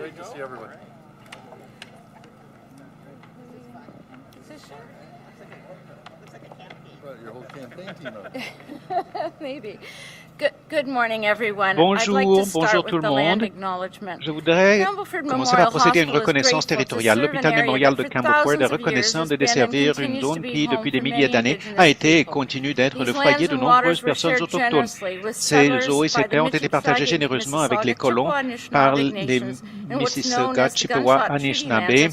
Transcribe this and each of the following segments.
Great to see everyone. Well, your whole campaign team out. Maybe. Good morning, everyone. Bonjour tout le monde. Je voudrais commencer par procéder à une reconnaissance territoriale. L'hôpital mémorial de Campbellford est reconnaissant de desservir une zone qui, depuis des milliers d'années, a été et continue d'être le foyer de nombreuses personnes autochtones. Ces eaux et ces terres ont été partagées généreusement avec les colons par les Mississauga, Chippewa, Anishinaabe et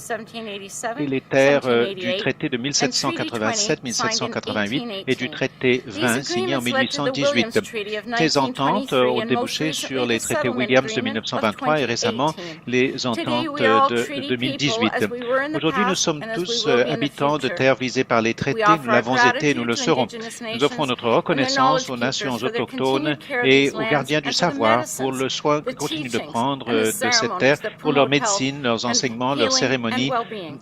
les terres du traité de 1787-1788 et du traité 20 signé en 1818. Ces ententes ont débouché sur les traités Williams de 1923 et récemment les ententes de 2018. Aujourd'hui, nous sommes tous habitants de terres visées par les traités. Nous l'avons été et nous le serons. Nous offrons notre reconnaissance aux nations autochtones et aux gardiens du savoir pour le soin qu'ils continuent de prendre de cette terre, pour leur médecine, leurs enseignements, leurs cérémonies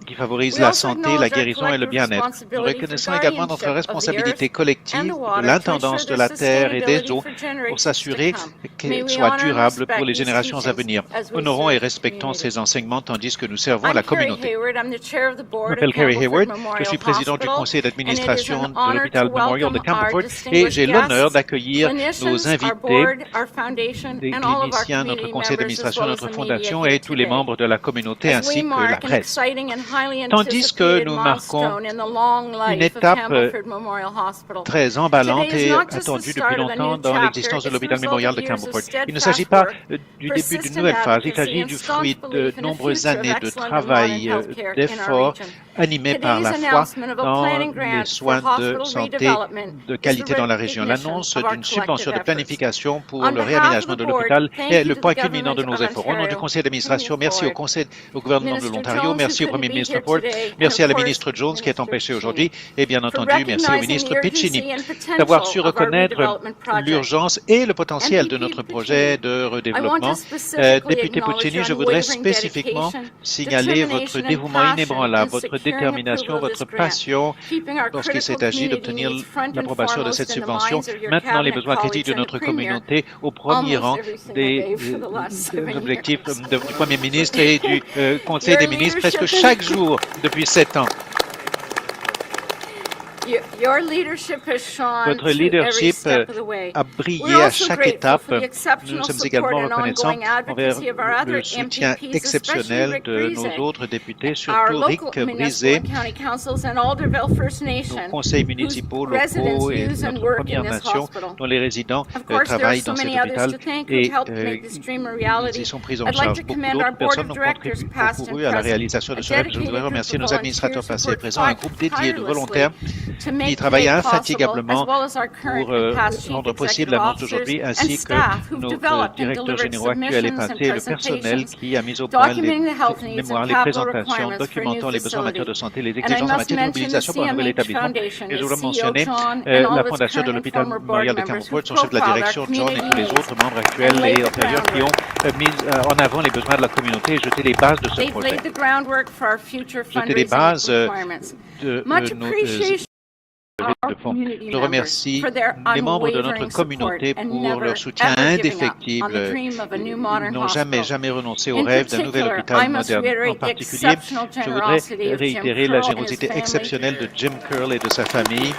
qui favorisent la santé, la guérison et le bien-être. Nous reconnaissons également notre responsabilité collective de l'intendance de la terre et des eaux pour s'assurer qu'elle soit durable pour les générations à venir. Honorons et respectons ces enseignements tandis que nous servons la communauté. Je m'appelle Kerry Hayward, je suis président du conseil d'administration de l'hôpital Memorial de Campbellford et j'ai l'honneur d'accueillir nos invités, des cliniciens, notre conseil d'administration, notre fondation et tous les membres de la communauté ainsi que la presse. Tandis que nous marquons une étape très emballante et attendue depuis longtemps dans l'existence de l'hôpital mémorial de Campbellford. Il ne s'agit pas du début d'une nouvelle phase, il s'agit du fruit de nombreuses années de travail, d'efforts animés par la foi dans les soins de santé de qualité dans la région. L'annonce d'une subvention de planification pour le réaménagement de l'hôpital est le point culminant de nos efforts. Au nom du conseil d'administration, merci au gouvernement de l'Ontario, merci au premier ministre Ford, merci à la ministre Jones qui est empêchée aujourd'hui et bien entendu merci au ministre Piccini d'avoir su reconnaître l'urgence et le potentiel de notre projet de redéveloppement. Député Piccini, je voudrais spécifiquement signaler votre dévouement inébranlable, votre détermination, votre passion lorsqu'il s'est agi d'obtenir l'approbation de cette subvention. Maintenant, les besoins critiques de notre communauté au premier rang des objectifs du Premier ministre et du Conseil des ministres presque chaque jour depuis 7 ans. Votre leadership a brillé à chaque étape. Nous sommes également reconnaissants envers le soutien exceptionnel de nos autres députés, surtout Rick Brisé, nos conseils municipaux locaux et notre Première Nation dont les résidents travaillent dans cet hôpital et ils y sont pris en charge. Beaucoup d'autres personnes ont concouru à la réalisation de ce rêve. Je voudrais remercier nos administrateurs passés et présents, un groupe dédié de volontaires qui travaillent infatigablement pour rendre possible l'annonce d'aujourd'hui, ainsi que nos directeurs généraux actuels et passés, et le personnel qui a mis au point les mémoires, les présentations, documentant les besoins en matière de santé, les exigences en matière de mobilisation pour un nouvel établissement. Et je voudrais mentionner la fondation de l'hôpital mémorial de Campbellford, son chef de la direction, John, et tous les autres membres actuels et antérieurs qui ont mis en avant les besoins de la communauté et jeté les bases de ce projet. Jeter les bases de nos de fonds. Je remercie les membres de notre communauté pour leur soutien indéfectible. Ils n'ont jamais renoncé au rêve d'un nouvel hôpital moderne. En particulier, je voudrais réitérer la générosité exceptionnelle de Jim Curl et de sa famille.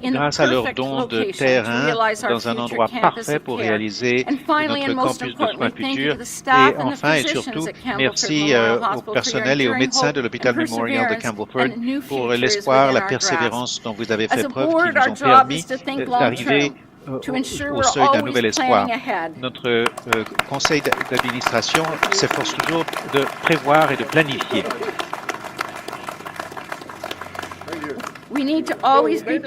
Grâce à leur don de terrain dans un endroit parfait pour réaliser notre campus de soins futurs. Et enfin et surtout, merci au personnel et aux médecins de l'hôpital Memorial de Campbellford pour l'espoir, la persévérance dont vous avez fait preuve, qui nous ont permis d'arriver au seuil d'un nouvel espoir. Notre conseil d'administration s'efforce toujours de prévoir et de planifier. We need to always be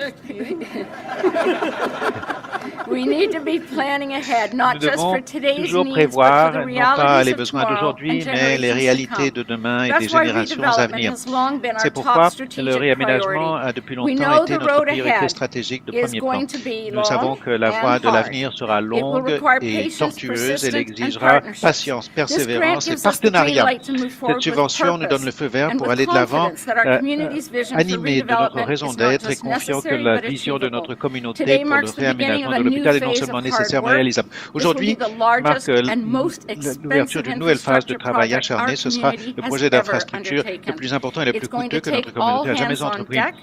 We need to be planning ahead, Nous not just devons for today's toujours needs, but for prévoir the non pas les realities of besoins tomorrow d'aujourd'hui, and mais les generations to réalités de come. demain et des That's why générations à redevelopment venir. has long been our C'est top pourquoi le strategic réaménagement priority. a depuis We longtemps know été the notre road priorité ahead stratégique de is premier plan. going to be Nous savons long que la and voie de hard. l'avenir sera It will longue require et patience, tortueuse. Elle persistence, and exigera partnerships. patience, This grant persévérance et gives us the green partenariat. light to move Cette forward with subvention nous donne le purpose feu vert and pour with aller de l'avant, confidence that our community's vision for animés de notre redevelopment raison is not d'être et just confiants que necessary la but vision de achievable. notre communauté Today pour le marks the beginning réaménagement of de a new l'hôpital est non phase seulement of hard nécessaire mais work. réalisable. This will be Aujourd'hui the marque largest and most l'ouverture expensive d'une nouvelle phase de infrastructure travail project our acharné. Ce sera community le has projet ever d'infrastructure le undertaken. plus important et le plus It's going coûteux to que notre take all communauté a jamais hands on entrepris. deck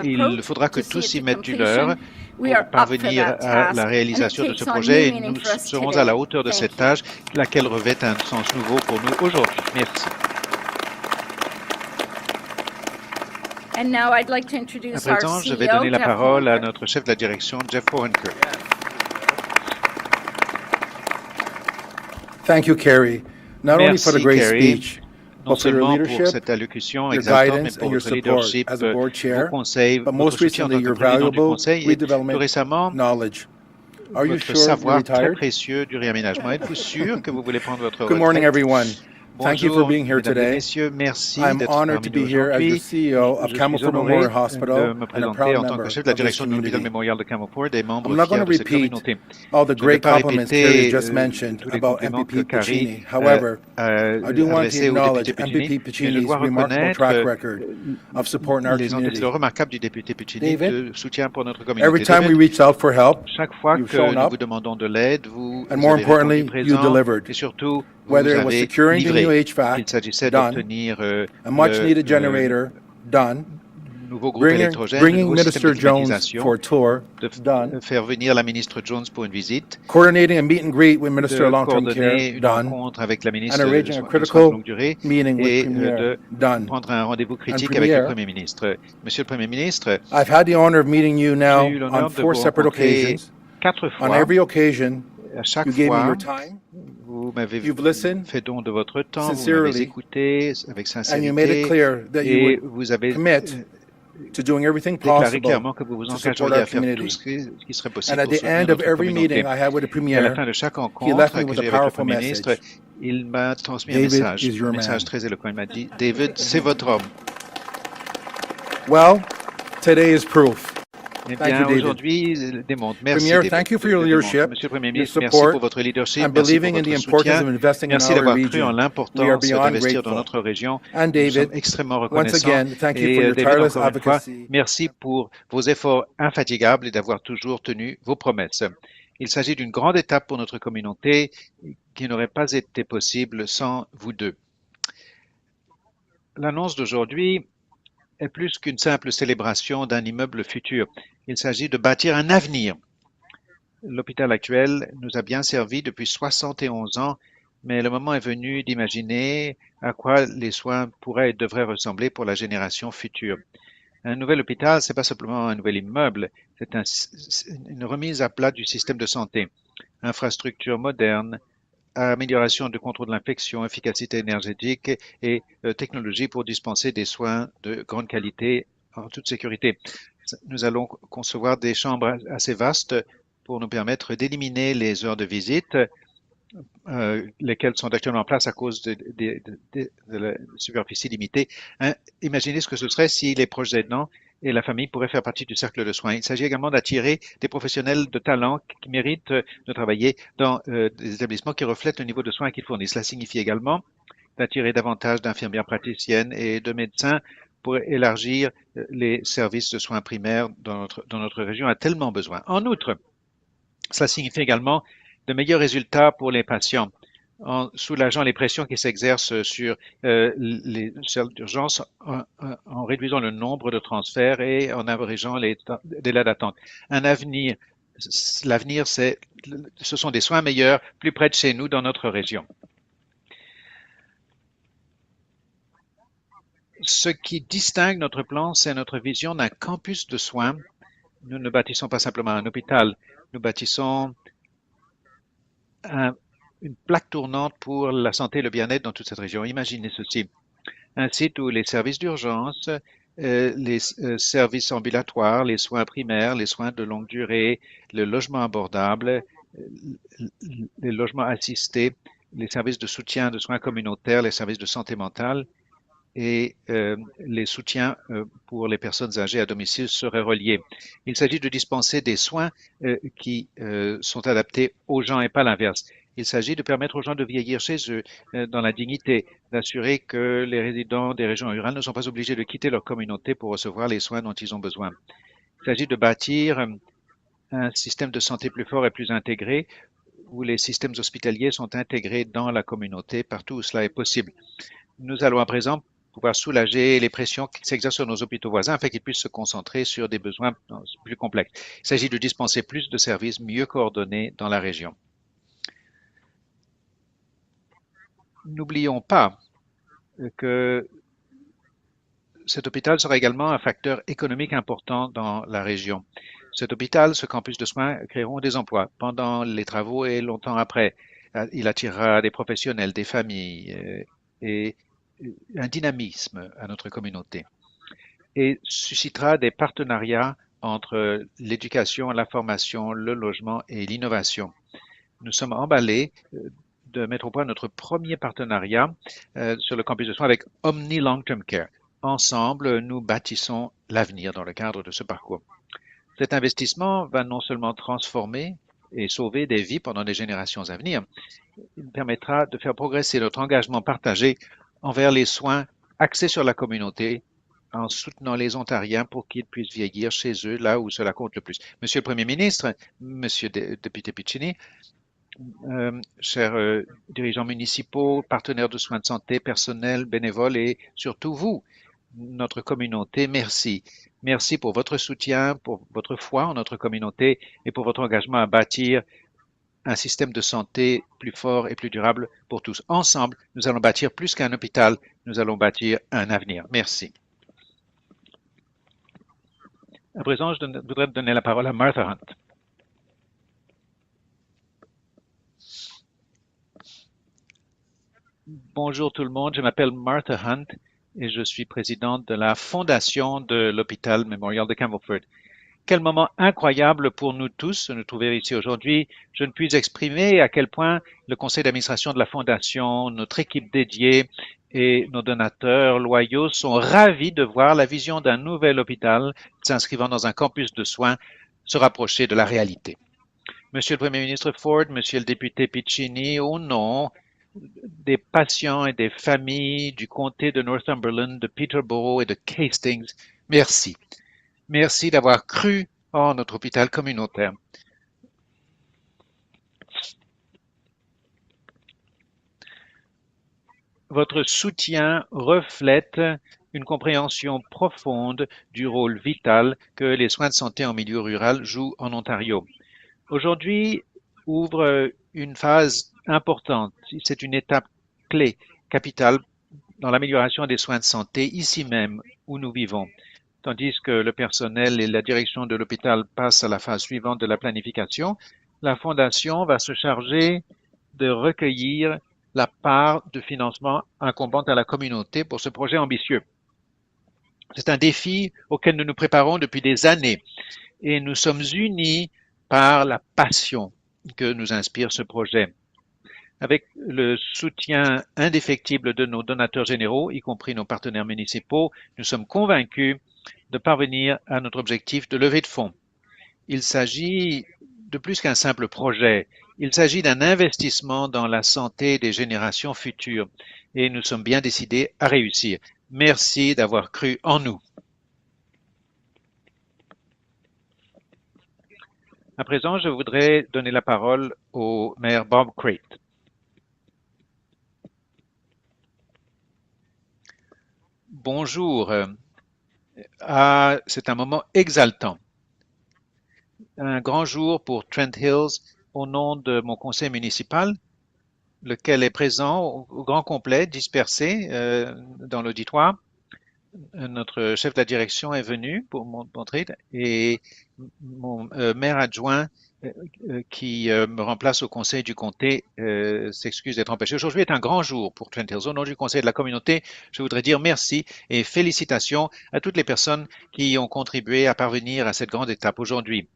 Il approach faudra que to see tous it y to mettent du leur completion. We pour are up for parvenir that à task, la and it réalisation de takes ce on projet new et meaning nous for us serons today. à la hauteur de Thank cette you. tâche, laquelle revêt un sens nouveau pour nous aujourd'hui. Merci. And now I'd like to À introduce our présent, je vais CEO, donner la Jeff parole à Holker. notre chef de la direction, Jeff Hohenker. Thank you, Carrie, not only for the Merci, great Carrie, speech, non but for your seulement pour leadership, cette allocution your exaltante, mais guidance, pour and your votre support leadership, as a board vos chair, conseils, but votre most soutien en recently, tant que your président du valuable conseil et plus redevelopment récemment, knowledge. Are you votre sure you're savoir très retired? précieux du réaménagement. Êtes-vous sûr que vous voulez prendre votre Good morning, retraite? everyone. Thank you for Bonjour, being here mesdames et today. messieurs, merci I'm d'être honored parmi to nous be here as your aujourd'hui. CEO of Je suis Campbellford honoré Memorial de Hospital me and a présenter proud en tant member que chef de la of this direction de l'hôpital community. mémorial de Campbellford et membre I'm not going fier to de cette repeat communauté. all the Je ne vais great pas compliments Carrie répéter just mentioned tous les about compliments que MPP Carrie Piccini. However, I do want to adressés au acknowledge député Piccini, MPP mais je Piccini's dois remarkable reconnaître track record of supporting our les community. antécédents remarquables du député Piccini David, de soutien pour notre every communauté. time we David, reached out for help, chaque fois you've que shown nous up, vous demandons de l'aide, vous and more avez répondu importantly, you présent delivered. et surtout, vous Whether it was avez securing the new livré. Qu'il HVAC, s'agissait done, d'obtenir a much-needed le generator, done, nouveau groupe électrogène, le bringing nouveau système de Minister Jones climatisation, for a tour, de done, faire venir la ministre Jones pour une visite, coordinating a meet and greet with Minister de of Long-Term coordonner Care, une done, rencontre avec la and ministre de arranging a soins de critical longue durée meeting with et Premier, de done. prendre un rendez-vous critique And avec le Premier, Premier ministre. Monsieur le Premier ministre, I've had the honor of meeting you now j'ai eu l'honneur on de 4 vous separate rencontrer occasions. 4 On fois. every occasion, À chaque you gave me fois, your time, vous m'avez you've listened, fait don de votre temps, vous sincerely, m'avez écouté avec and you made it sincérité clear that you et would vous avez commit to doing everything déclaré possible clairement que vous vous to support engageriez our à faire tout community. ce qui serait And possible at pour the soutenir end of notre every communauté. meeting I had with the Et à la Premier, fin de chaque he rencontre left me que with j'ai a avec le powerful Premier ministre, message. il m'a transmis David un is your message man. très éloquent. Il m'a dit, David, c'est votre homme. Well, today is proof. Eh Thank you, bien, David. aujourd'hui, il démontre. Merci, Premier, David. thank you for your Je démontre. leadership, Monsieur le Premier your ministre, merci support, pour votre leadership, and merci pour believing in the votre importance soutien. of investing in Merci our d'avoir cru en region. We are l'importance beyond d'investir dans grateful. notre région. And Nous David, sommes extrêmement once reconnaissants. again, thank you Et for your David, tireless encore une fois, advocacy. merci pour vos efforts infatigables et d'avoir toujours tenu vos promesses. Il s'agit d'une grande étape pour notre communauté qui n'aurait pas été possible sans vous deux. L'annonce d'aujourd'hui est plus qu'une simple célébration d'un immeuble futur. Il s'agit de bâtir un avenir. L'hôpital actuel nous a bien servi depuis 71 ans, mais le moment est venu d'imaginer à quoi les soins pourraient et devraient ressembler pour la génération future. Un nouvel hôpital, c'est pas simplement un nouvel immeuble, c'est une remise à plat du système de santé. Infrastructure moderne, amélioration du contrôle de l'infection, efficacité énergétique et technologie pour dispenser des soins de grande qualité en toute sécurité. Nous allons concevoir des chambres assez vastes pour nous permettre d'éliminer les heures de visite, lesquelles sont actuellement en place à cause de la superficie limitée. Imaginez ce que ce serait si les proches aidants et la famille pourraient faire partie du cercle de soins. Il s'agit également d'attirer des professionnels de talent qui méritent de travailler dans des établissements qui reflètent le niveau de soins qu'ils fournissent. Cela signifie également d'attirer davantage d'infirmières praticiennes et de médecins pour élargir les services de soins primaires dont notre région a tellement besoin. En outre, cela signifie également de meilleurs résultats pour les patients en soulageant les pressions qui s'exercent sur les salles d'urgence, en réduisant le nombre de transferts et en abrégeant les délais d'attente. L'avenir, ce sont des soins meilleurs plus près de chez nous dans notre région. Ce qui distingue notre plan, c'est notre vision d'un campus de soins. Nous ne bâtissons pas simplement un hôpital, nous bâtissons une plaque tournante pour la santé et le bien-être dans toute cette région. Imaginez ceci, un site où les services d'urgence les services ambulatoires, les soins primaires, les soins de longue durée, le logement abordable, les logements assistés, les services de soutien de soins communautaires, les services de santé mentale et les soutiens pour les personnes âgées à domicile seraient reliés. Il s'agit de dispenser des soins qui sont adaptés aux gens et pas l'inverse. Il s'agit de permettre aux gens de vieillir chez eux dans la dignité, d'assurer que les résidents des régions rurales ne sont pas obligés de quitter leur communauté pour recevoir les soins dont ils ont besoin. Il s'agit de bâtir un système de santé plus fort et plus intégré, où les systèmes hospitaliers sont intégrés dans la communauté partout où cela est possible. Nous allons à présent pouvoir soulager les pressions qui s'exercent sur nos hôpitaux voisins afin qu'ils puissent se concentrer sur des besoins plus complexes. Il s'agit de dispenser plus de services mieux coordonnés dans la région. N'oublions pas que cet hôpital sera également un facteur économique important dans la région. Cet hôpital, ce campus de soins créeront des emplois pendant les travaux et longtemps après. Il attirera des professionnels, des familles et un dynamisme à notre communauté et suscitera des partenariats entre l'éducation, la formation, le logement et l'innovation. Nous sommes emballés de mettre au point notre premier partenariat sur le campus de soins avec Omni Long Term Care. Ensemble, nous bâtissons l'avenir dans le cadre de ce parcours. Cet investissement va non seulement transformer et sauver des vies pendant des générations à venir, il permettra de faire progresser notre engagement partagé envers les soins axés sur la communauté en soutenant les Ontariens pour qu'ils puissent vieillir chez eux là où cela compte le plus. Monsieur le Premier ministre, Monsieur le député Piccini, chers dirigeants municipaux, partenaires de soins de santé, personnel, bénévoles et surtout vous, notre communauté, merci. Merci pour votre soutien, pour votre foi en notre communauté et pour votre engagement à bâtir un système de santé plus fort et plus durable pour tous. Ensemble, nous allons bâtir plus qu'un hôpital, nous allons bâtir un avenir. Merci. À présent, je voudrais donner la parole à Martha Hunt. Bonjour tout le monde, je m'appelle Martha Hunt et je suis présidente de la fondation de l'hôpital Memorial de Campbellford. Quel moment incroyable pour nous tous de nous trouver ici aujourd'hui. Je ne puis exprimer à quel point le conseil d'administration de la fondation, notre équipe dédiée et nos donateurs loyaux sont ravis de voir la vision d'un nouvel hôpital s'inscrivant dans un campus de soins se rapprocher de la réalité. Monsieur le Premier ministre Ford, Monsieur le député Piccini, au nom des patients et des familles du comté de Northumberland, de Peterborough et de Hastings, merci. Merci d'avoir cru en notre hôpital communautaire. Votre soutien reflète une compréhension profonde du rôle vital que les soins de santé en milieu rural jouent en Ontario. Aujourd'hui ouvre une phase importante. C'est une étape clé, capitale, dans l'amélioration des soins de santé ici même où nous vivons. Tandis que le personnel et la direction de l'hôpital passent à la phase suivante de la planification, la Fondation va se charger de recueillir la part de financement incombante à la communauté pour ce projet ambitieux. C'est un défi auquel nous nous préparons depuis des années et nous sommes unis par la passion que nous inspire ce projet. Avec le soutien indéfectible de nos donateurs généraux, y compris nos partenaires municipaux, nous sommes convaincus de parvenir à notre objectif de levée de fonds. Il s'agit de plus qu'un simple projet. Il s'agit d'un investissement dans la santé des générations futures et nous sommes bien décidés à réussir. Merci d'avoir cru en nous. À présent, je voudrais donner la parole au maire Bob Crate. Bonjour. C'est un moment exaltant. Un grand jour pour Trent Hills au nom de mon conseil municipal, lequel est présent au grand complet, dispersé dans l'auditoire. Notre chef de la direction est venu pour montrer et mon maire adjoint qui me remplace au conseil du comté s'excuse d'être empêché. Aujourd'hui est un grand jour pour Trent Hills. Au nom du conseil de la communauté, je voudrais dire merci et félicitations à toutes les personnes qui ont contribué à parvenir à cette grande étape aujourd'hui.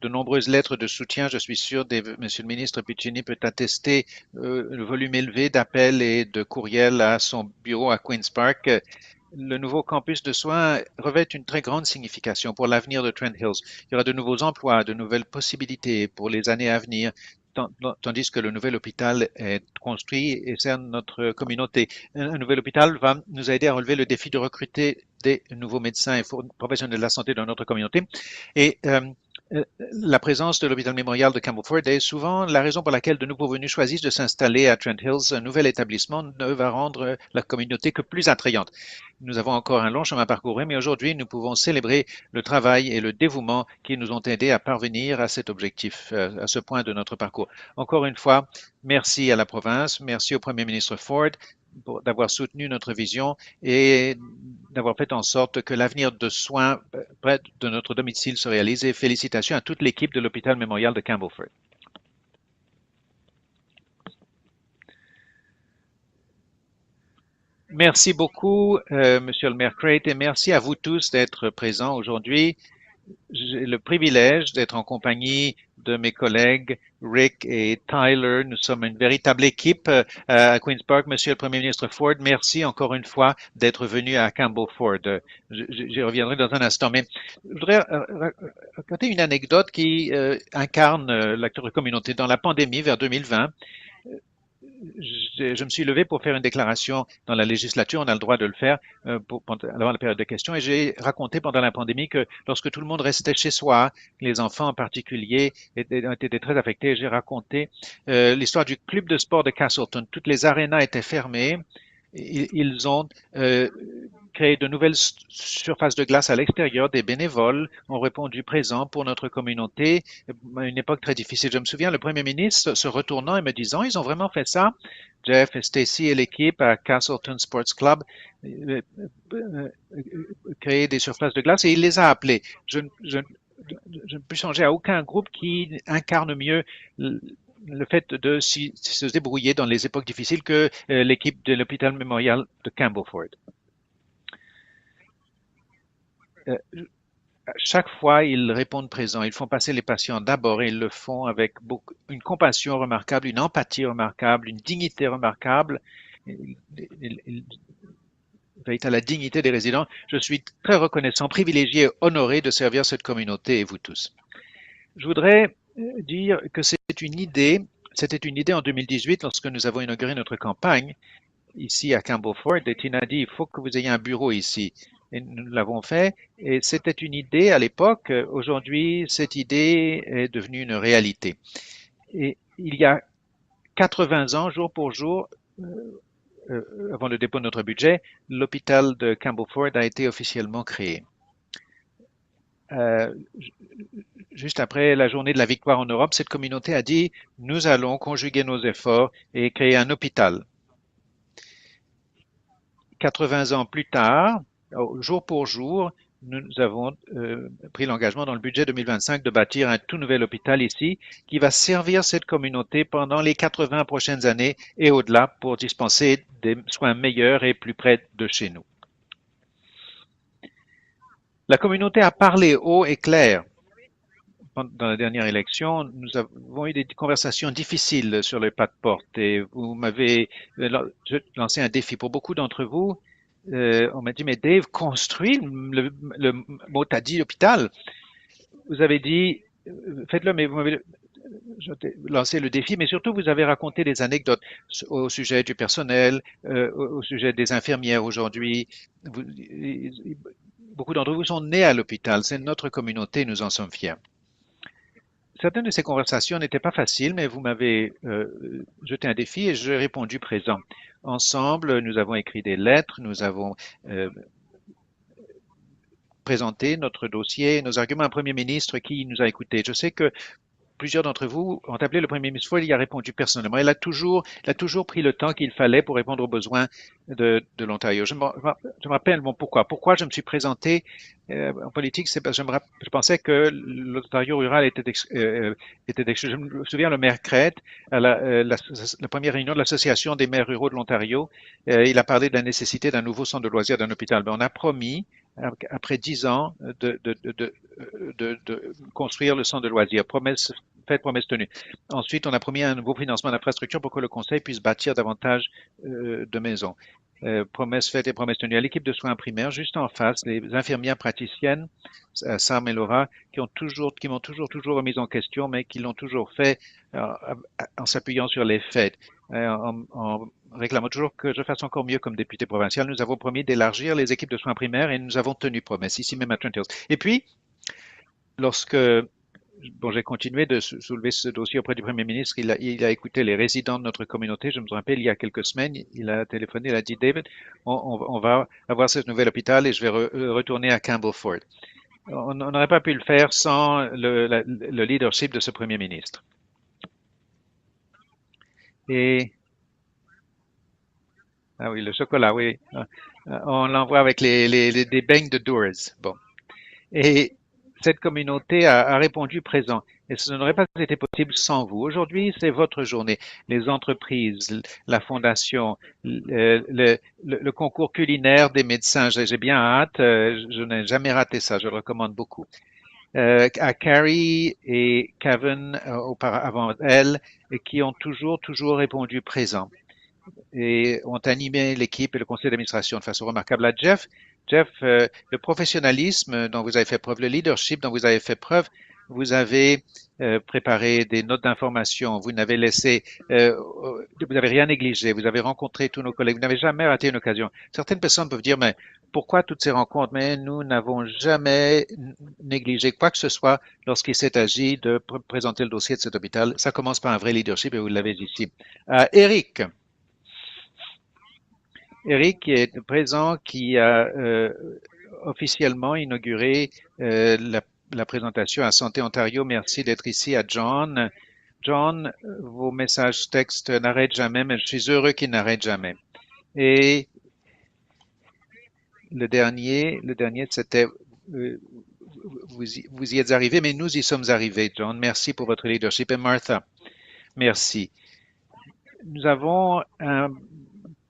De nombreuses lettres de soutien, je suis sûr, Monsieur le ministre Piccini peut attester le volume élevé d'appels et de courriels à son bureau à Queen's Park. Le nouveau campus de soins revêt une très grande signification pour l'avenir de Trent Hills. Il y aura de nouveaux emplois, de nouvelles possibilités pour les années à venir, tandis que le nouvel hôpital est construit et sert notre communauté. Un nouvel hôpital va nous aider à relever le défi de recruter des nouveaux médecins et professionnels de la santé dans notre communauté. Et la présence de l'hôpital mémorial de Campbellford est souvent la raison pour laquelle de nouveaux venus choisissent de s'installer à Trent Hills. Un nouvel établissement ne va rendre la communauté que plus attrayante. Nous avons encore un long chemin à parcourir, mais aujourd'hui, nous pouvons célébrer le travail et le dévouement qui nous ont aidés à parvenir à cet objectif, à ce point de notre parcours. Encore une fois, merci à la province, merci au Premier ministre Ford d'avoir soutenu notre vision et d'avoir fait en sorte que l'avenir de soins près de notre domicile se réalise. Et félicitations à toute l'équipe de l'hôpital mémorial de Campbellford. Merci beaucoup, Monsieur le maire Crate, et merci à vous tous d'être présents aujourd'hui. J'ai le privilège d'être en compagnie de mes collègues Rick et Tyler. Nous sommes une véritable équipe à Queen's Park. Monsieur le Premier ministre Ford, merci encore une fois d'être venu à Campbellford. J'y reviendrai dans un instant, mais je voudrais raconter une anecdote qui incarne l'acteur communauté. Dans la pandémie vers 2020, je me suis levé pour faire une déclaration dans la législature, on a le droit de le faire avant la période de questions, et j'ai raconté pendant la pandémie que lorsque tout le monde restait chez soi, les enfants en particulier étaient très affectés, j'ai raconté l'histoire du club de sport de Castleton. Toutes les arénas étaient fermées. Ils ont créé de nouvelles surfaces de glace à l'extérieur. Des bénévoles ont répondu présents pour notre communauté à une époque très difficile. Je me souviens, le Premier ministre se retournant et me disant, ils ont vraiment fait ça. Jeff et Stacy et l'équipe à Castleton Sports Club créé des surfaces de glace et il les a appelés. Je ne peux changer à aucun groupe qui incarne mieux le fait de se débrouiller dans les époques difficiles que l'équipe de l'hôpital mémorial de Campbellford. Chaque fois, ils répondent présents. Ils font passer les patients d'abord et ils le font avec une compassion remarquable, une empathie remarquable, une dignité remarquable. Ils veillent à la dignité des résidents. Je suis très reconnaissant, privilégié et honoré de servir cette communauté et vous tous. Je voudrais dire que c'était une idée en 2018 lorsque nous avons inauguré notre campagne ici à Campbellford et Tina a dit il faut que vous ayez un bureau ici. Et nous l'avons fait et c'était une idée à l'époque. Aujourd'hui, cette idée est devenue une réalité. Et il y a 80 ans, jour pour jour, avant le dépôt de notre budget, l'hôpital de Campbellford a été officiellement créé. Juste après la journée de la victoire en Europe, cette communauté a dit « Nous allons conjuguer nos efforts et créer un hôpital ». 80 ans plus tard, jour pour jour, nous avons pris l'engagement dans le budget 2025 de bâtir un tout nouvel hôpital ici qui va servir cette communauté pendant les 80 prochaines années et au-delà pour dispenser des soins meilleurs et plus près de chez nous. La communauté a parlé haut et clair. Dans la dernière élection, nous avons eu des conversations difficiles sur les pas de porte et vous m'avez lancé un défi pour beaucoup d'entre vous. On m'a dit, mais Dave, construis le mot t'as dit l'hôpital. Vous avez dit, faites-le, mais vous m'avez lancé le défi, mais surtout vous avez raconté des anecdotes au sujet du personnel, au sujet des infirmières aujourd'hui. Beaucoup d'entre vous sont nés à l'hôpital, c'est notre communauté, nous en sommes fiers. Certaines de ces conversations n'étaient pas faciles, mais vous m'avez jeté un défi et j'ai répondu présent. Ensemble, nous avons écrit des lettres, nous avons présenté notre dossier, nos arguments à un Premier ministre qui nous a écoutés. Je sais que plusieurs d'entre vous ont appelé le Premier ministre Ford, il a répondu personnellement. Il a toujours pris le temps qu'il fallait pour répondre aux besoins de l'Ontario. Je me rappelle pourquoi. Pourquoi je me suis présenté en politique, c'est parce que je pensais que l'Ontario rural était je me souviens, le maire Crête, à la première réunion de l'Association des maires ruraux de l'Ontario, il a parlé de la nécessité d'un nouveau centre de loisirs, d'un hôpital. Mais on a promis, après 10 ans, de construire le centre de loisirs. Promesse faite, promesse tenue. Ensuite, on a promis un nouveau financement d'infrastructure pour que le conseil puisse bâtir davantage de maisons. Promesse faite et promesse tenue. À l'équipe de soins primaires, juste en face, les infirmières praticiennes, Sam et Laura, qui m'ont toujours remis en question, mais qui l'ont toujours fait en s'appuyant sur les faits, en réclamant toujours que je fasse encore mieux comme député provincial. Nous avons promis d'élargir les équipes de soins primaires et nous avons tenu promesse, ici même à Trent Hills. Et puis, j'ai continué de soulever ce dossier auprès du Premier ministre. Il a écouté les résidents de notre communauté. Je me rappelle, il y a quelques semaines, il a téléphoné, il a dit, David, on va avoir ce nouvel hôpital et je vais retourner à Campbellford. On n'aurait pas pu le faire sans le leadership de ce Premier ministre. Et ah oui, le chocolat, oui. On l'envoie avec des beignes de Doors. Bon. Et cette communauté a répondu présent. Et ce n'aurait pas été possible sans vous. Aujourd'hui, c'est votre journée. Les entreprises, la fondation, le concours culinaire des médecins. J'ai bien hâte. Je n'ai jamais raté ça. Je le recommande beaucoup. À Carrie et Kevin avant elle, et qui ont toujours répondu présent et ont animé l'équipe et le conseil d'administration de façon remarquable. À Jeff, le professionnalisme dont vous avez fait preuve, le leadership dont vous avez fait preuve, vous avez préparé des notes d'information, vous n'avez rien négligé, vous avez rencontré tous nos collègues, vous n'avez jamais raté une occasion. Certaines personnes peuvent dire, mais pourquoi toutes ces rencontres? Mais nous n'avons jamais négligé quoi que ce soit lorsqu'il s'est agi de présenter le dossier de cet hôpital. Ça commence par un vrai leadership et vous l'avez ici. Eric qui est présent, qui a officiellement inauguré la présentation à Santé Ontario. Merci d'être ici. À John. John, vos messages textes n'arrêtent jamais, mais je suis heureux qu'ils n'arrêtent jamais. Et le dernier, c'était vous y êtes arrivé, mais nous y sommes arrivés, John. Merci pour votre leadership. Et Martha, merci. Nous avons un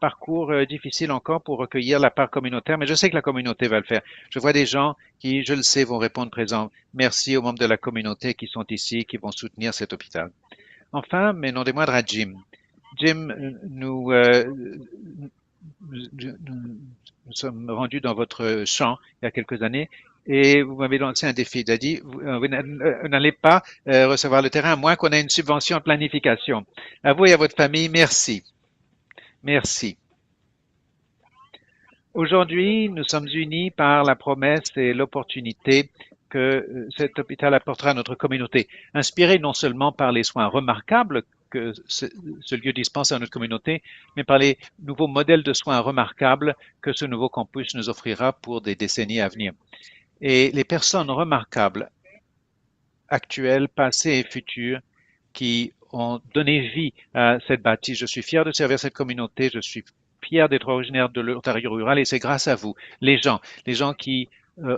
parcours difficile encore pour recueillir la part communautaire, mais je sais que la communauté va le faire. Je vois des gens qui, je le sais, vont répondre présent. Merci aux membres de la communauté qui sont ici, qui vont soutenir cet hôpital. Enfin, mais non des moindres, à Jim. Jim, nous sommes rendus dans votre champ il y a quelques années et vous m'avez lancé un défi. Il a dit, vous n'allez pas recevoir le terrain à moins qu'on ait une subvention en planification. À vous et à votre famille, merci. Merci. Aujourd'hui, nous sommes unis par la promesse et l'opportunité que cet hôpital apportera à notre communauté, inspiré non seulement par les soins remarquables que ce lieu dispense à notre communauté, mais par les nouveaux modèles de soins remarquables que ce nouveau campus nous offrira pour des décennies à venir. Et les personnes remarquables, actuelles, passées et futures, qui ont donné vie à cette bâtisse. Je suis fier de servir cette communauté, je suis fier d'être originaire de l'Ontario rural et c'est grâce à vous, les gens qui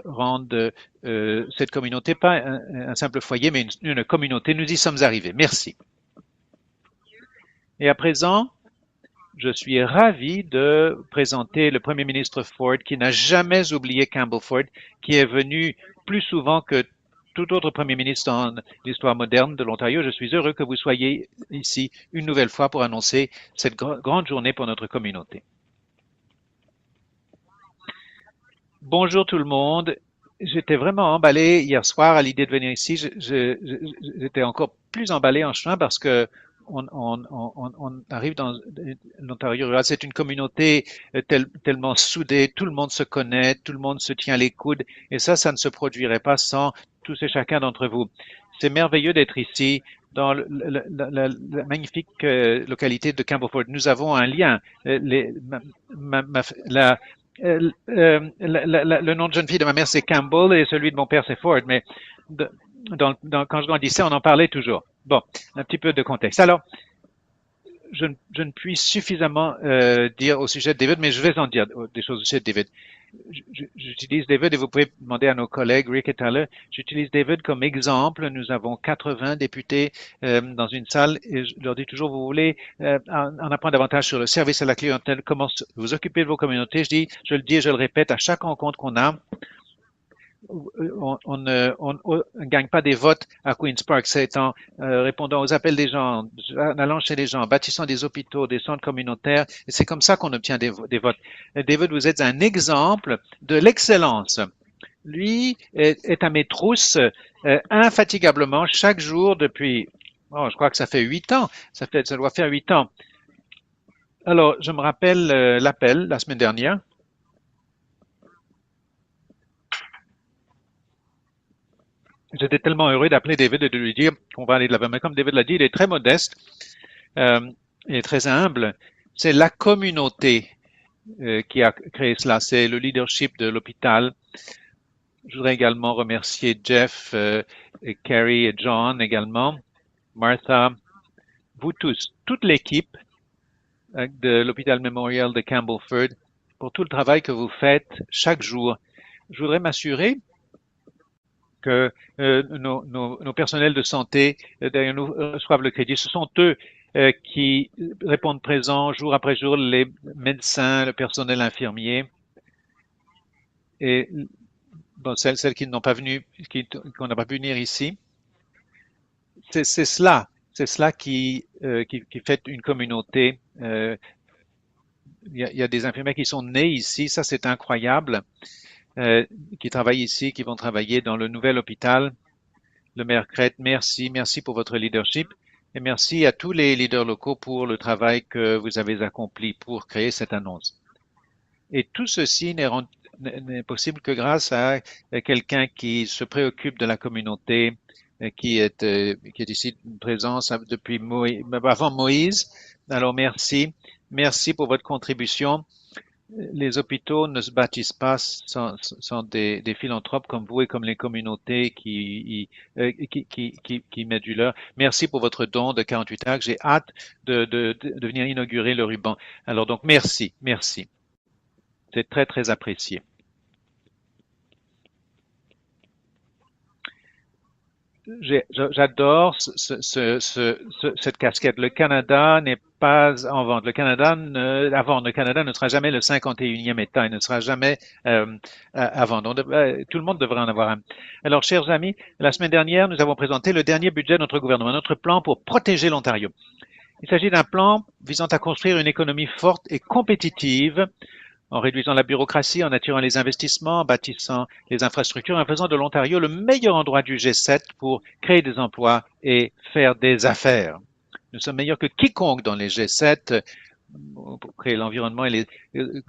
rendent cette communauté pas un simple foyer, mais une communauté. Nous y sommes arrivés. Merci. Et à présent, je suis ravi de présenter le Premier ministre Ford, qui n'a jamais oublié Campbellford, qui est venu plus souvent que tout autre Premier ministre dans l'histoire moderne de l'Ontario. Je suis heureux que vous soyez ici une nouvelle fois pour annoncer cette grande journée pour notre communauté. Bonjour tout le monde. J'étais vraiment emballé hier soir à l'idée de venir ici. J'étais encore plus emballé en chemin parce que on arrive dans l'Ontario rural. C'est une communauté tellement soudée, tout le monde se connaît, tout le monde se tient les coudes, et ça ne se produirait pas sans tous et chacun d'entre vous. C'est merveilleux d'être ici dans la magnifique localité de Campbellford. Nous avons un lien. Le nom de jeune fille de ma mère, c'est Campbell, et celui de mon père, c'est Ford, mais quand je grandissais, on en parlait toujours. Bon, un petit peu de contexte. Alors, je ne puis suffisamment dire au sujet de David, mais je vais en dire des choses au sujet de David. J'utilise David, et vous pouvez demander à nos collègues Rick et Tyler, j'utilise David comme exemple. Nous avons 80 députés dans une salle et je leur dis toujours, vous voulez en apprendre davantage sur le service à la clientèle, comment vous occuper de vos communautés. Je le dis et je le répète à chaque rencontre qu'on a. On ne gagne pas des votes à Queen's Park, c'est en répondant aux appels des gens, en allant chez les gens, en bâtissant des hôpitaux, des centres communautaires, et c'est comme ça qu'on obtient des votes. David, vous êtes un exemple de l'excellence. Lui est à mes trousses infatigablement chaque jour depuis, je crois que ça fait 8 ans, ça doit faire 8 ans. Alors, je me rappelle l'appel la semaine dernière. J'étais tellement heureux d'appeler David et de lui dire qu'on va aller de l'avant. Mais comme David l'a dit, il est très modeste, il est très humble. C'est la communauté qui a créé cela. C'est le leadership de l'hôpital. Je voudrais également remercier Jeff, et Carrie et John également, Martha, vous tous, toute l'équipe de l'hôpital Memorial de Campbellford pour tout le travail que vous faites chaque jour. Je voudrais m'assurer que nos personnels de santé derrière nous reçoivent le crédit. Ce sont eux qui répondent présents jour après jour, les médecins, le personnel infirmier. Et bon, celles qui n'ont pas venu, qu'on n'a pas pu venir ici. C'est cela qui fait une communauté. Il y a des infirmiers qui sont nés ici, ça c'est incroyable. Qui travaillent ici, qui vont travailler dans le nouvel hôpital. Le maire Crête, merci pour votre leadership et merci à tous les leaders locaux pour le travail que vous avez accompli pour créer cette annonce. Et tout ceci n'est possible que grâce à quelqu'un qui se préoccupe de la communauté, qui est ici présence depuis avant Moïse. Alors merci pour votre contribution. Les hôpitaux ne se bâtissent pas sans des philanthropes comme vous et comme les communautés qui mettent du leur. Merci pour votre don de 48 acres. J'ai hâte de venir inaugurer le ruban. Alors donc merci. C'est très très apprécié. J'adore cette casquette. Le Canada n'est pas en vente. Le Canada ne sera jamais le 51e État. Il ne sera jamais à vendre. Tout le monde devrait en avoir un. Alors, chers amis, la semaine dernière, nous avons présenté le dernier budget de notre gouvernement, notre plan pour protéger l'Ontario. Il s'agit d'un plan visant à construire une économie forte et compétitive en réduisant la bureaucratie, en attirant les investissements, en bâtissant les infrastructures, en faisant de l'Ontario le meilleur endroit du G7 pour créer des emplois et faire des affaires. Nous sommes meilleurs que quiconque dans les G7 pour créer l'environnement et les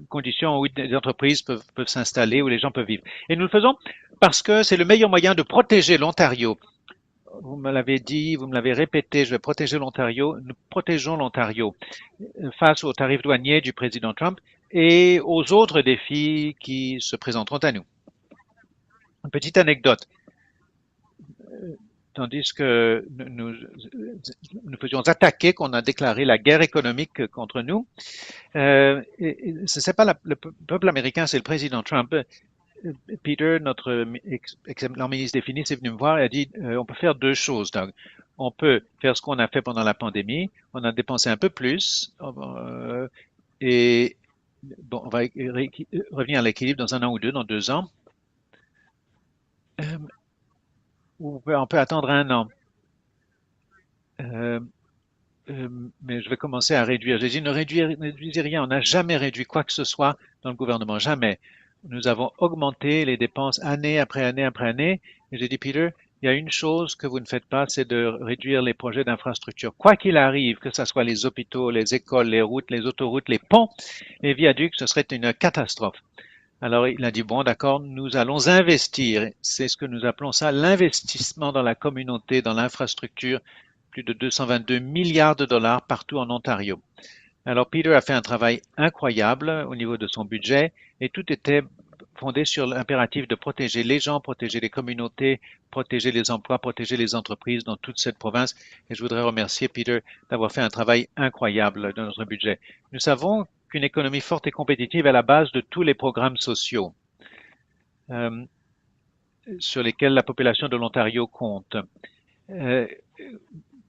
conditions où les entreprises peuvent s'installer, où les gens peuvent vivre. Et nous le faisons parce que c'est le meilleur moyen de protéger l'Ontario. Vous me l'avez dit, vous me l'avez répété, je vais protéger l'Ontario. Nous protégeons l'Ontario face aux tarifs douaniers du président Trump et aux autres défis qui se présenteront à nous. Une petite anecdote. Tandis que nous faisions attaquer, qu'on a déclaré la guerre économique contre nous, ce n'est pas le peuple américain, c'est le président Trump. Peter, notre excellent ministre des Finances, est venu me voir et a dit on peut faire deux choses, Doug. On peut faire ce qu'on a fait pendant la pandémie, on a dépensé un peu plus et bon, on va revenir à l'équilibre dans un an ou deux, dans 2 ans. On peut attendre un an. Mais je vais commencer à réduire. J'ai dit ne réduisez rien. On n'a jamais réduit quoi que ce soit dans le gouvernement, jamais. Nous avons augmenté les dépenses année après année après année. Et j'ai dit, Peter, il y a une chose que vous ne faites pas, c'est de réduire les projets d'infrastructure. Quoi qu'il arrive, que ce soit les hôpitaux, les écoles, les routes, les autoroutes, les ponts, les viaducs, ce serait une catastrophe. Alors il a dit, bon d'accord, nous allons investir. C'est ce que nous appelons ça, l'investissement dans la communauté, dans l'infrastructure, plus de 222 milliards de dollars partout en Ontario. Alors Peter a fait un travail incroyable au niveau de son budget et tout était fondée sur l'impératif de protéger les gens, protéger les communautés, protéger les emplois, protéger les entreprises dans toute cette province. Et je voudrais remercier Peter d'avoir fait un travail incroyable dans notre budget. Nous savons qu'une économie forte et compétitive est la base de tous les programmes sociaux sur lesquels la population de l'Ontario compte.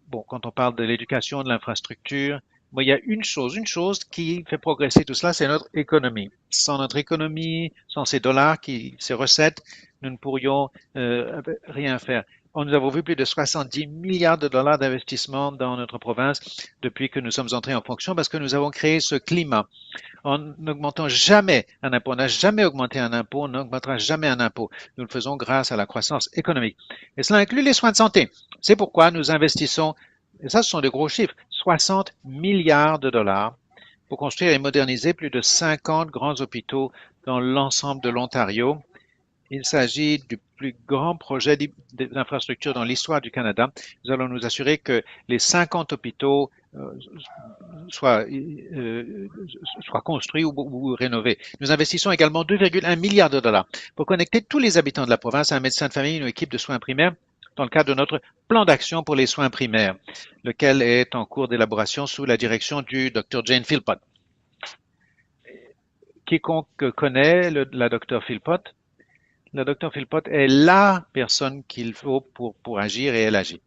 Bon, quand on parle de l'éducation, de l'infrastructure, bon, il y a une chose qui fait progresser tout cela, c'est notre économie. Sans notre économie, sans ces dollars, ces recettes, nous ne pourrions rien faire. Nous avons vu plus de 70 milliards de dollars d'investissement dans notre province depuis que nous sommes entrés en fonction parce que nous avons créé ce climat. En n'augmentant jamais un impôt, on n'a jamais augmenté un impôt, on n'augmentera jamais un impôt. Nous le faisons grâce à la croissance économique. Et cela inclut les soins de santé. C'est pourquoi nous investissons, et ça ce sont de gros chiffres, 60 milliards de dollars pour construire et moderniser plus de 50 grands hôpitaux dans l'ensemble de l'Ontario. Il s'agit du plus grand projet d'infrastructure dans l'histoire du Canada. Nous allons nous assurer que les 50 hôpitaux soient construits ou rénovés. Nous investissons également 2,1 milliards de dollars pour connecter tous les habitants de la province à un médecin de famille et une équipe de soins primaires dans le cadre de notre plan d'action pour les soins primaires, lequel est en cours d'élaboration sous la direction du Dr. Jane Philpott. Quiconque connaît la Dr. Philpott, la Dr. Philpott est la personne qu'il faut pour agir et elle agit.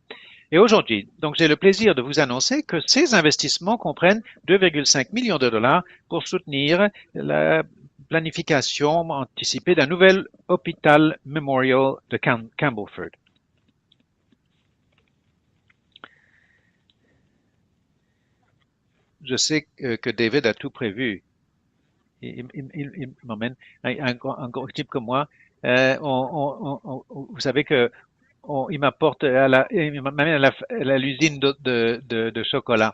Et aujourd'hui, donc j'ai le plaisir de vous annoncer que ces investissements comprennent 2,5 millions de dollars pour soutenir la planification anticipée d'un nouvel hôpital Memorial de Campbellford. Je sais que David a tout prévu. Il m'emmène un gros type comme moi. Vous savez que il m'apporte il m'amène à l'usine de chocolat.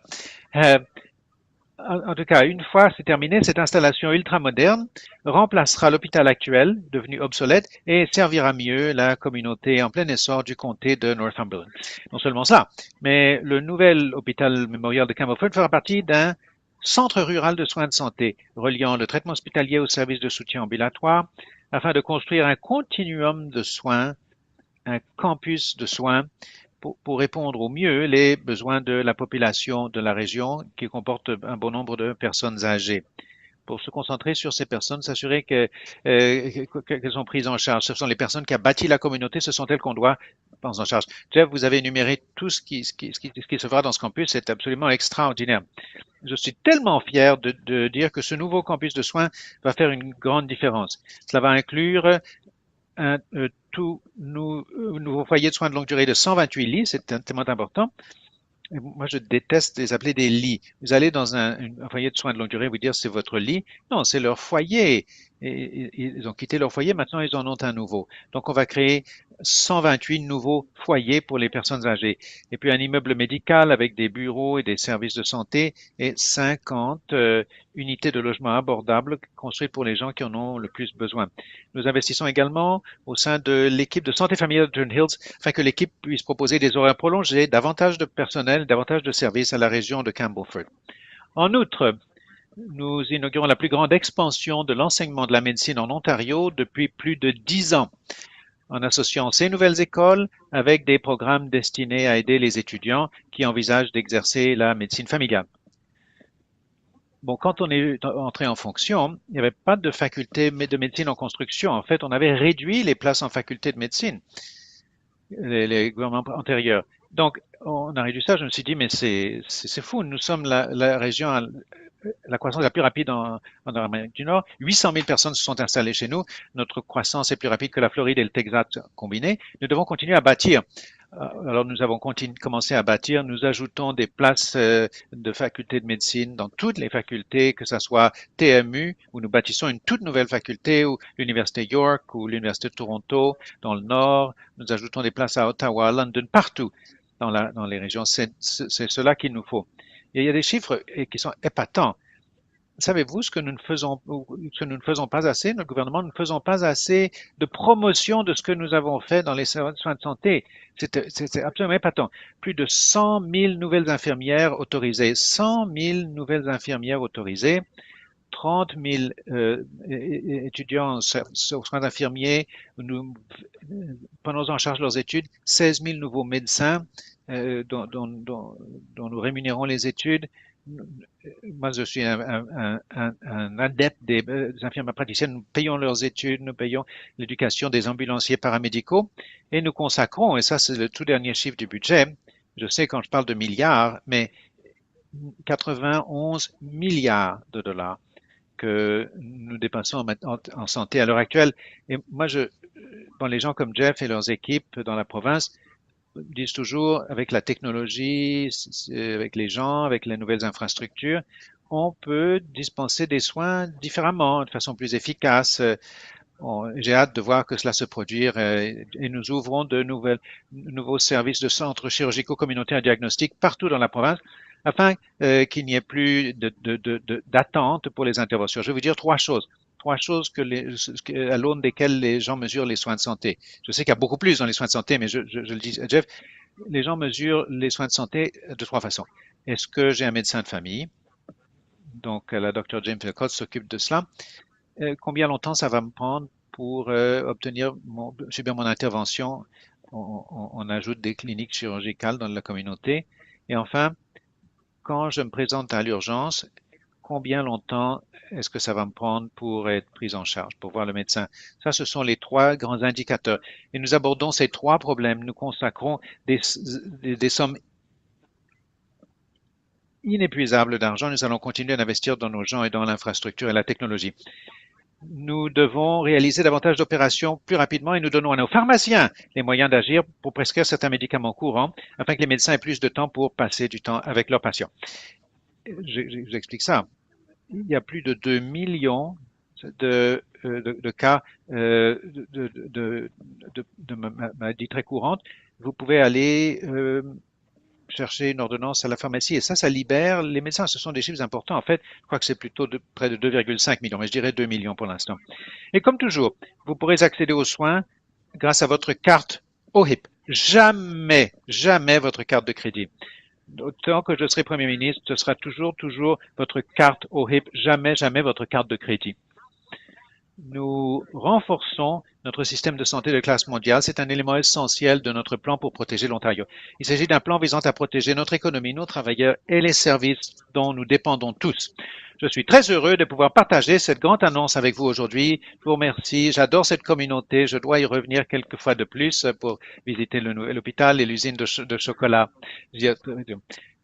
En tout cas, une fois c'est terminé, cette installation ultramoderne remplacera l'hôpital actuel, devenu obsolète, et servira mieux la communauté en plein essor du comté de Northumberland. Non seulement ça, mais le nouvel hôpital mémorial de Campbellford fera partie d'un centre rural de soins de santé, reliant le traitement hospitalier aux services de soutien ambulatoire, afin de construire un continuum de soins, un campus de soins, pour répondre au mieux les besoins de la population de la région qui comporte un bon nombre de personnes âgées. Pour se concentrer sur ces personnes, s'assurer qu'elles sont prises en charge. Ce sont les personnes qui ont bâti la communauté, ce sont elles qu'on doit prendre en charge. Jeff, vous avez énuméré tout ce qui se fera dans ce campus, c'est absolument extraordinaire. Je suis tellement fier de dire que ce nouveau campus de soins va faire une grande différence. Cela va inclure un tout nouveau foyer de soins de longue durée de 128 lits, c'est tellement important. Moi, je déteste les appeler des lits. Vous allez dans un foyer de soins de longue durée, vous dire c'est votre lit. Non, c'est leur foyer. Et ils ont quitté leur foyer, maintenant ils en ont un nouveau. Donc, on va créer 128 nouveaux foyers pour les personnes âgées. Et puis, un immeuble médical avec des bureaux et des services de santé et 50 unités de logement abordables construites pour les gens qui en ont le plus besoin. Nous investissons également au sein de l'équipe de santé familiale de Turn Hills afin que l'équipe puisse proposer des horaires prolongés, davantage de personnel, davantage de services à la région de Campbellford. En outre, nous inaugurons la plus grande expansion de l'enseignement de la médecine en Ontario depuis plus de 10 ans, en associant ces nouvelles écoles avec des programmes destinés à aider les étudiants qui envisagent d'exercer la médecine familiale. Bon, quand on est entré en fonction, il n'y avait pas de faculté de médecine en construction. En fait, on avait réduit les places en faculté de médecine, les gouvernements antérieurs. Donc, on a réduit ça. Je me suis dit, mais c'est fou. Nous sommes la région, la croissance la plus rapide en Amérique du Nord. 800 000 personnes se sont installées chez nous. Notre croissance est plus rapide que la Floride et le Texas combinés. Nous devons continuer à bâtir. Alors, nous avons commencé à bâtir. Nous ajoutons des places de faculté de médecine dans toutes les facultés, que ce soit TMU, où nous bâtissons une toute nouvelle faculté, ou l'Université York, ou l'Université de Toronto, dans le Nord. Nous ajoutons des places à Ottawa, à London, partout dans les régions. C'est cela qu'il nous faut. Et il y a des chiffres qui sont épatants. Savez-vous ce que nous ne faisons pas assez, notre gouvernement, nous ne faisons pas assez de promotion de ce que nous avons fait dans les soins de santé. C'est absolument épatant. Plus de 100 000 nouvelles infirmières autorisées. 100 000 nouvelles infirmières autorisées 30 000 étudiants aux soins infirmiers, nous prenons en charge leurs études, 16 000 nouveaux médecins dont nous rémunérons les études. Moi, je suis un adepte des infirmières praticiennes. Nous payons leurs études, nous payons l'éducation des ambulanciers paramédicaux et nous consacrons, et ça c'est le tout dernier chiffre du budget, je sais quand je parle de milliards, mais 91 milliards de dollars que nous dépensons en santé à l'heure actuelle. Et moi, les gens comme Jeff et leurs équipes dans la province disent toujours, avec la technologie, avec les gens, avec les nouvelles infrastructures, on peut dispenser des soins différemment, de façon plus efficace. J'ai hâte de voir que cela se produire et nous ouvrons de nouveaux services de centres chirurgicaux communautaires et diagnostiques partout dans la province afin qu'il n'y ait plus d'attente pour les interventions. Je vais vous dire trois choses à l'aune desquelles les gens mesurent les soins de santé. Je sais qu'il y a beaucoup plus dans les soins de santé, mais je le dis à Jeff, les gens mesurent les soins de santé de trois façons. Est-ce que j'ai un médecin de famille? Donc, la Dr. Jane Philcott s'occupe de cela. Combien longtemps ça va me prendre pour subir mon intervention? On ajoute des cliniques chirurgicales dans la communauté. Et enfin, quand je me présente à l'urgence, combien longtemps est-ce que ça va me prendre pour être pris en charge, pour voir le médecin? Ça, ce sont les trois grands indicateurs. Et nous abordons ces trois problèmes. Nous consacrons des sommes inépuisables d'argent. Nous allons continuer d'investir dans nos gens et dans l'infrastructure et la technologie. Nous devons réaliser davantage d'opérations plus rapidement et nous donnons à nos pharmaciens les moyens d'agir pour prescrire certains médicaments courants afin que les médecins aient plus de temps pour passer du temps avec leurs patients. Je vous explique ça. Il y a plus de 2 millions de cas de maladies très courantes. Vous pouvez aller chercher une ordonnance à la pharmacie et ça libère les médecins. Ce sont des chiffres importants. En fait, je crois que c'est plutôt près de 2,5 millions, mais je dirais 2 millions pour l'instant. Et comme toujours, vous pourrez accéder aux soins grâce à votre carte OHIP. Jamais votre carte de crédit. Autant que je serai Premier ministre, ce sera toujours votre carte OHIP, jamais votre carte de crédit. Nous renforçons notre système de santé de classe mondiale. C'est un élément essentiel de notre plan pour protéger l'Ontario. Il s'agit d'un plan visant à protéger notre économie, nos travailleurs et les services dont nous dépendons tous. Je suis très heureux de pouvoir partager cette grande annonce avec vous aujourd'hui. Je vous remercie. J'adore cette communauté. Je dois y revenir quelques fois de plus pour visiter le nouvel hôpital et l'usine de chocolat.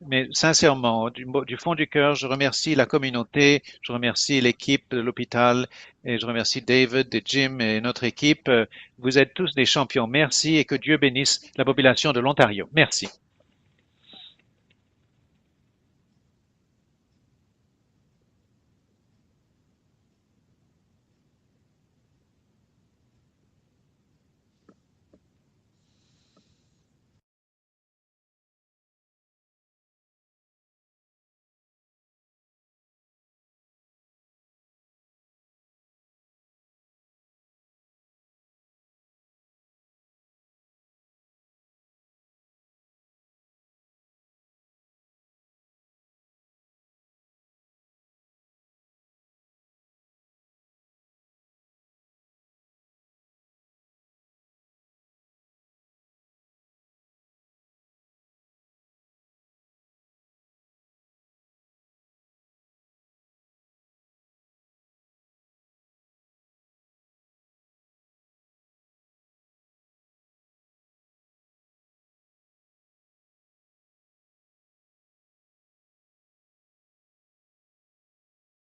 Mais sincèrement, du fond du cœur, je remercie la communauté, je remercie l'équipe de l'hôpital et je remercie David et Jim et notre équipe. Vous êtes tous des champions. Merci et que Dieu bénisse la population de l'Ontario. Merci.